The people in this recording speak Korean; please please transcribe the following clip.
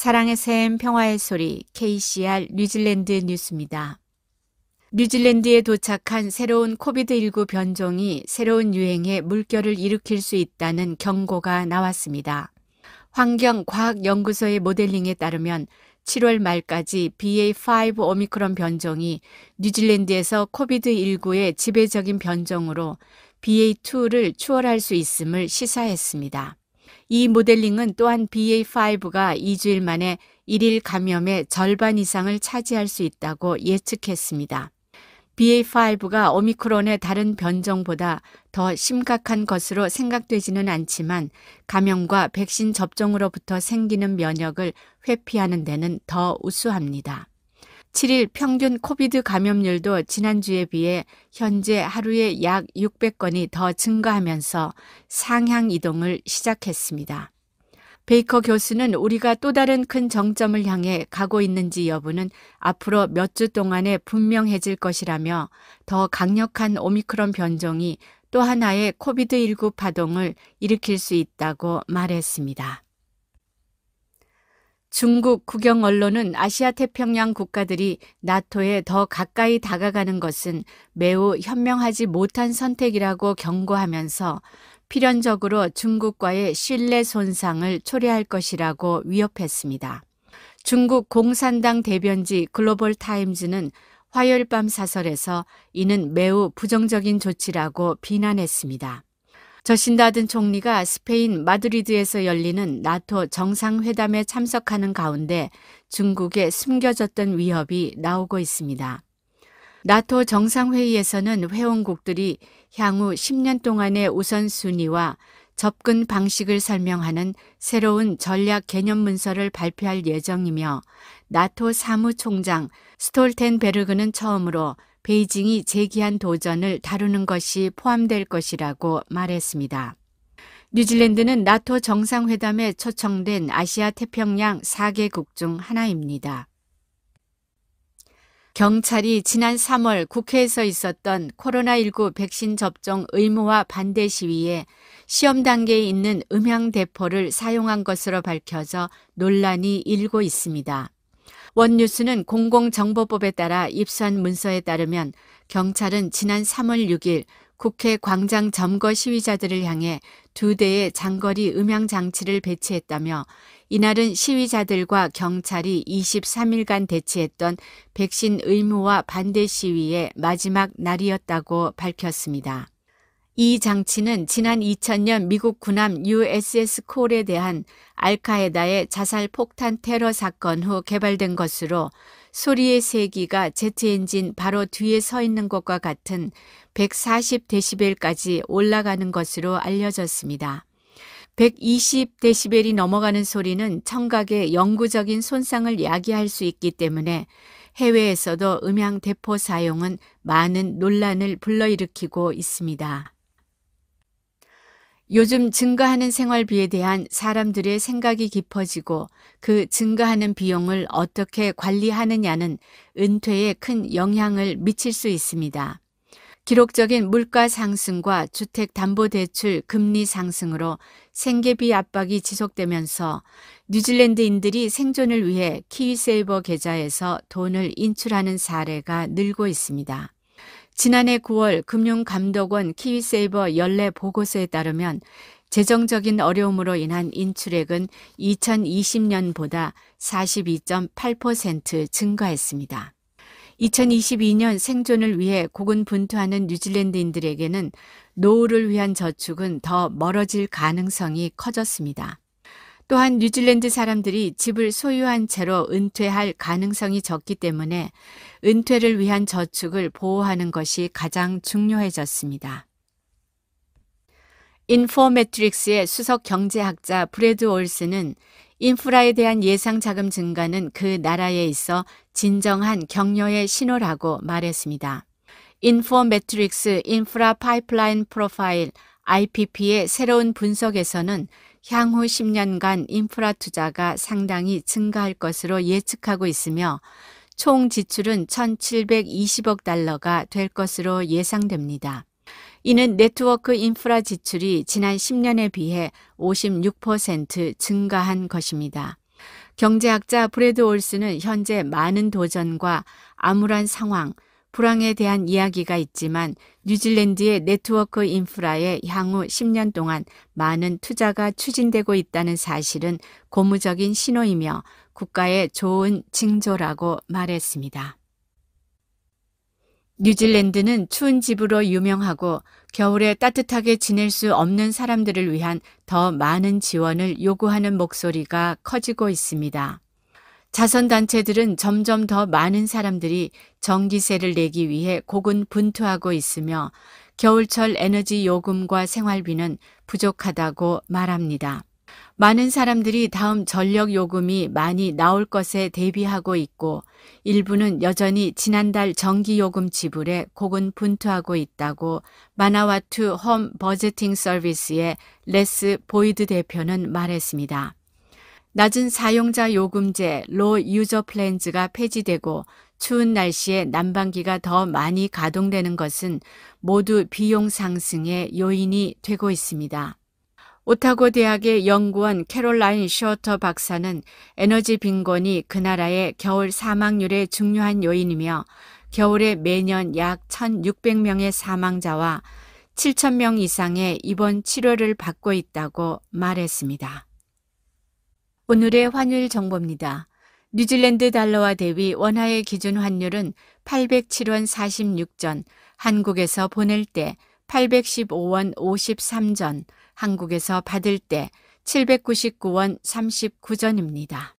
사랑의 샘 평화의 소리 KCR 뉴질랜드 뉴스입니다. 뉴질랜드에 도착한 새로운 코비드19 변종이 새로운 유행에 물결을 일으킬 수 있다는 경고가 나왔습니다. 환경과학연구소의 모델링에 따르면 7월 말까지 BA5 오미크론 변종이 뉴질랜드에서 코비드19의 지배적인 변종으로 BA2를 추월할 수 있음을 시사했습니다. 이 모델링은 또한 BA5가 2주일 만에 1일 감염의 절반 이상을 차지할 수 있다고 예측했습니다. BA5가 오미크론의 다른 변종보다 더 심각한 것으로 생각되지는 않지만 감염과 백신 접종으로부터 생기는 면역을 회피하는 데는 더 우수합니다. 7일 평균 코비드 감염률도 지난주에 비해 현재 하루에 약 600건이 더 증가하면서 상향 이동을 시작했습니다. 베이커 교수는 우리가 또 다른 큰 정점을 향해 가고 있는지 여부는 앞으로 몇 주 동안에 분명해질 것이라며 더 강력한 오미크론 변종이 또 하나의 코비드19 파동을 일으킬 수 있다고 말했습니다. 중국 국영 언론은 아시아 태평양 국가들이 나토에 더 가까이 다가가는 것은 매우 현명하지 못한 선택이라고 경고하면서 필연적으로 중국과의 신뢰 손상을 초래할 것이라고 위협했습니다. 중국 공산당 대변지 글로벌 타임즈는 화요일 밤 사설에서 이는 매우 부정적인 조치라고 비난했습니다. 저신다 아든 총리가 스페인 마드리드에서 열리는 나토 정상회담에 참석하는 가운데 중국에 숨겨졌던 위협이 나오고 있습니다. 나토 정상회의에서는 회원국들이 향후 10년 동안의 우선순위와 접근 방식을 설명하는 새로운 전략 개념 문서를 발표할 예정이며 나토 사무총장 스톨텐베르그는 처음으로 베이징이 제기한 도전을 다루는 것이 포함될 것이라고 말했습니다. 뉴질랜드는 나토 정상회담에 초청된 아시아 태평양 4개국 중 하나입니다. 경찰이 지난 3월 국회에서 있었던 코로나19 백신 접종 의무화 반대 시위에 시험 단계에 있는 음향 대포를 사용한 것으로 밝혀져 논란이 일고 있습니다. 원뉴스는 공공정보법에 따라 입수한 문서에 따르면 경찰은 지난 3월 6일 국회 광장 점거 시위자들을 향해 2대의 장거리 음향 장치를 배치했다며 이날은 시위자들과 경찰이 23일간 대치했던 백신 의무화 반대 시위의 마지막 날이었다고 밝혔습니다. 이 장치는 지난 2000년 미국 군함 USS 콜에 대한 알카에다의 자살 폭탄 테러 사건 후 개발된 것으로 소리의 세기가 제트 엔진 바로 뒤에 서 있는 것과 같은 140데시벨까지 올라가는 것으로 알려졌습니다. 120데시벨이 넘어가는 소리는 청각에 영구적인 손상을 야기할 수 있기 때문에 해외에서도 음향 대포 사용은 많은 논란을 불러일으키고 있습니다. 요즘 증가하는 생활비에 대한 사람들의 생각이 깊어지고 그 증가하는 비용을 어떻게 관리하느냐는 은퇴에 큰 영향을 미칠 수 있습니다. 기록적인 물가 상승과 주택담보대출 금리 상승으로 생계비 압박이 지속되면서 뉴질랜드인들이 생존을 위해 키위세이버 계좌에서 돈을 인출하는 사례가 늘고 있습니다. 지난해 9월 금융감독원 키위세이버 연례 보고서에 따르면 재정적인 어려움으로 인한 인출액은 2020년보다 42.8% 증가했습니다. 2022년 생존을 위해 고군분투하는 뉴질랜드인들에게는 노후를 위한 저축은 더 멀어질 가능성이 커졌습니다. 또한 뉴질랜드 사람들이 집을 소유한 채로 은퇴할 가능성이 적기 때문에 은퇴를 위한 저축을 보호하는 것이 가장 중요해졌습니다. 인포매트릭스의 수석 경제학자 브래드 올스는 인프라에 대한 예상 자금 증가는 그 나라에 있어 진정한 격려의 신호라고 말했습니다. 인포매트릭스 인프라 파이프라인 프로파일 IPP의 새로운 분석에서는 향후 10년간 인프라 투자가 상당히 증가할 것으로 예측하고 있으며 총 지출은 1,720억 달러가 될 것으로 예상됩니다. 이는 네트워크 인프라 지출이 지난 10년에 비해 56% 증가한 것입니다. 경제학자 브래드 올스는 현재 많은 도전과 암울한 상황, 불황에 대한 이야기가 있지만 뉴질랜드의 네트워크 인프라에 향후 10년 동안 많은 투자가 추진되고 있다는 사실은 고무적인 신호이며 국가의 좋은 징조라고 말했습니다. 뉴질랜드는 추운 집으로 유명하고 겨울에 따뜻하게 지낼 수 없는 사람들을 위한 더 많은 지원을 요구하는 목소리가 커지고 있습니다. 자선단체들은 점점 더 많은 사람들이 전기세를 내기 위해 고군분투하고 있으며 겨울철 에너지 요금과 생활비는 부족하다고 말합니다. 많은 사람들이 다음 전력 요금이 많이 나올 것에 대비하고 있고 일부는 여전히 지난달 전기 요금 지불에 고군분투하고 있다고 마나와투 홈 버제팅 서비스의 레스 보이드 대표는 말했습니다. 낮은 사용자 요금제 로 유저 플랜즈가 폐지되고 추운 날씨에 난방기가 더 많이 가동되는 것은 모두 비용 상승의 요인이 되고 있습니다. 오타고 대학의 연구원 캐롤라인 셔터 박사는 에너지 빈곤이 그 나라의 겨울 사망률의 중요한 요인이며 겨울에 매년 약 1,600명의 사망자와 7,000명 이상의 입원 치료를 받고 있다고 말했습니다. 오늘의 환율 정보입니다. 뉴질랜드 달러와 대비 원화의 기준 환율은 807원 46전, 한국에서 보낼 때 815원 53전, 한국에서 받을 때 799원 39전입니다.